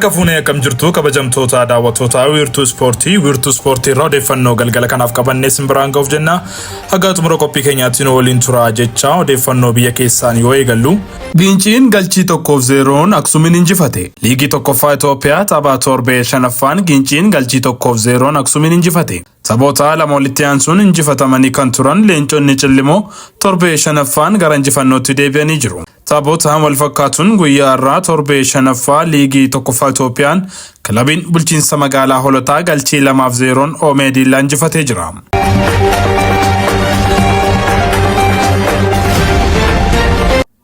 Harka fuunee akkam jirtu kabajamtoota daawwattoota WIIRTUU SPORT irraa odeeffannoo galgala kanaaf qabannee simbiraan ga'uuf jenna. Haga xumura qophii keenyaatti nu waliin turaa jecha odeeffannoo biyya keessaan yoo eegallu. Giinciin galchii 1-0 Aksuumin injifate. Liigii tokkoffaa Itoophiyaa tapha torbee shanaffaan Giinciin galchii 1-0 Aksuumin injifate. Taphoota lama walitti aansuun injifatamanii kan turan leenconni Cillimoo torbee shanaffaan gara injifannootti deebi'anii jiru. Taphoota wal fakkaatuun guyyaa irraa torbee shanaffaa liigii tokkoffaa Itoophiyaan kilabiin bulchiinsa magaalaa Holotaa galchii 2-0 Omeedilla injifatee jira.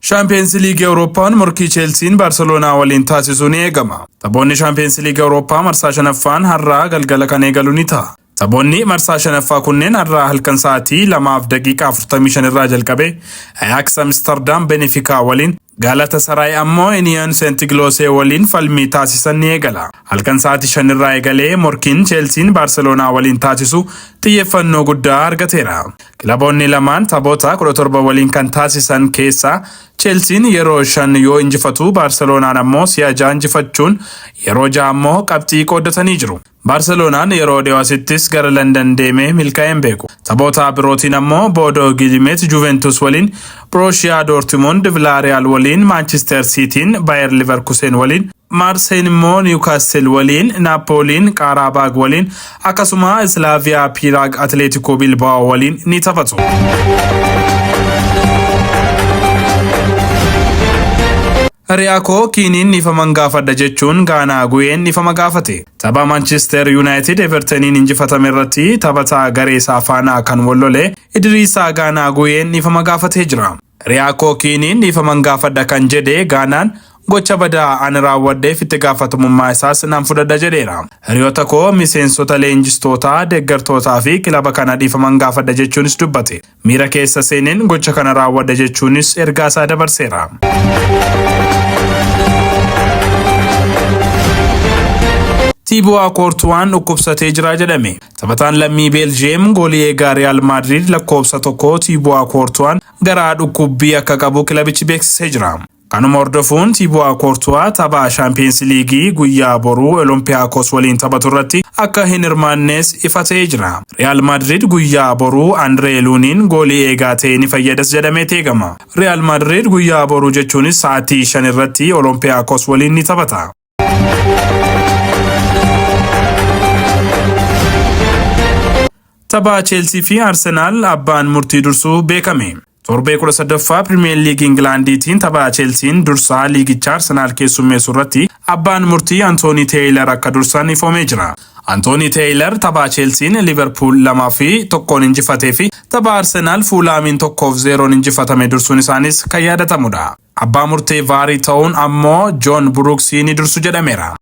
Champions League Eurooppaan morkii Cheelsiin Barseeloonaa waliin taasisuun eegama. Taphoonni Champions League Eurooppaa marsaa shanaffaan har'aa galgala kan eegalu ni ta'a. Taphoonni marsaa shanaffaa kunneen har'aa halkan sa'aatii 2:45 irraa jalqabe Ajax Amsterdam Benfica waliin Galatasaray ammoo Union Saint-Gilloise waliin falmii taasisan ni eegala. Halkan sa'aatii 5 irraa eegalee morkiin Cheelsiin Barseeloonaa waliin taasisu xiyyeeffannoo guddaa argateera. Kilaboonni lamaan taphoota 17 waliin kan taasisan keessaa Cheelsiin yeroo 5 yoo injifatu Barseeloonaan ammoo si'a 6 injifachuun yeroo 6 ammoo qabxii qooddatanii jiru. Barseeloonaan yeroo dhiyoosittis gara London deemee milkaa'een beeku. Taphoota birootiin ammoo Bodo Glimt Juventus waliin, Borussia Dortmund Villarreal waliin, Manchester Cityin Bayer Leverkusen waliin, Marseille immoo Newcastle waliin, Napoliin Qarabag waliin akkasuma Slavia Prague Atletico Bilbao waliin ni taphatu. Riyaakoo kiiniin nifaman gaafadha jechuun Gaanaa Guyeen nifama gaafate. Tapha Manchester United Evertoniin injifatame irratti taphataa garee Saafaanaa kan wallole Idriisaa Gaanaa Guyeen nifama gaafatee jira. Riyaakoo kiiniin nifaman gaafadha kan jedhe Gaanaan gocha badaa ani raawwadheef itti gaafatamummaa isaas nan fudhadha jedheera. Hiriyoota koo miseensota leenjistootaa deeggartootaa fi kilaba kana dhiifaman gaafadha jechuunis dubbate. Miira keessa seeneen gocha kana raawwadha jechuunis ergaa isaa dabarseera. Thibaut Courtois dhukkubsatee jira jedhame. Taphataan lammii Belgium goolii eegaa Real Madrid lakkoofsa tokko Thibaut Courtois garaa dhukkubbii akka qabu kilabichi beeksisee jira. Kanuma hordofuun Thibaut Courtois tapha Champions League guyyaa boruu Olympiacos waliin taphatu irratti akka hin hirmaannes ifatee jira. Real Madrid guyyaa boruu Andre Lunin goolii eegaa ta'ee ni fayyadas jedhamee eegama. Real Madrid guyyaa boruu jechuunis sa'aatii 5 irratti Olympiacos waliin ni taphata. Tapha Cheelsii fi Arsenaal abbaan murtii dursuu beekame. Torbee 18ffaa Premier League Englandiitiin tapha Cheelsiin dursaa liigichaa Arsenaal keessummeessu irratti abbaan murtii Anthony Taylor akka dursan ifoomee jira. Anthony Taylor tapha Cheelsiin Liverpool 2-1 injifatee fi tapha Arsenaal Fulhamiin 1-0 injifatame dursuun isaanis kan yaadatamudha. Abbaa murtee vaarii ta'uun ammoo John Brooks ni dursu jedhameera.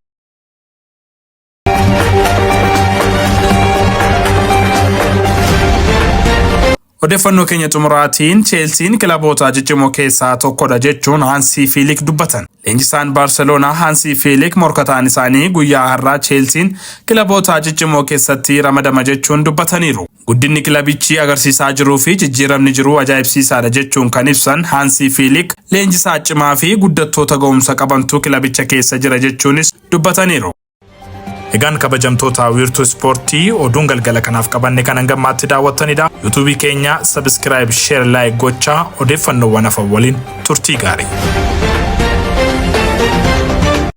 Odeeffannoo keenya xumuraatiin Cheelsiin kilaboota ciccimoo keessaa tokkodha jechuun Hansi Flick dubbatan. Leenjisaan Barseeloonaa Hansi Flick morkataan isaanii guyyaa har'aa Cheelsiin kilaboota ciccimoo keessatti ramadama jechuun dubbataniiru. Guddinni kilabichi agarsiisaa jiruu fi jijjiiramni jiru ajaa'ibsiisaadha jechuun kan ibsan Hansi Flick leenjisaa cimaa fi guddattoota ga'umsa qabantu kilabicha keessa jira jechuunis dubbataniiru. Egaan kabajamtoota WIIRTUU SPORT oduun galgala kanaaf qabanne kan hangammaatti daawwattanidha. YouTube keenya subscribe, share, like gochaa odeeffannoowwan hafan waliin turtii gaarii.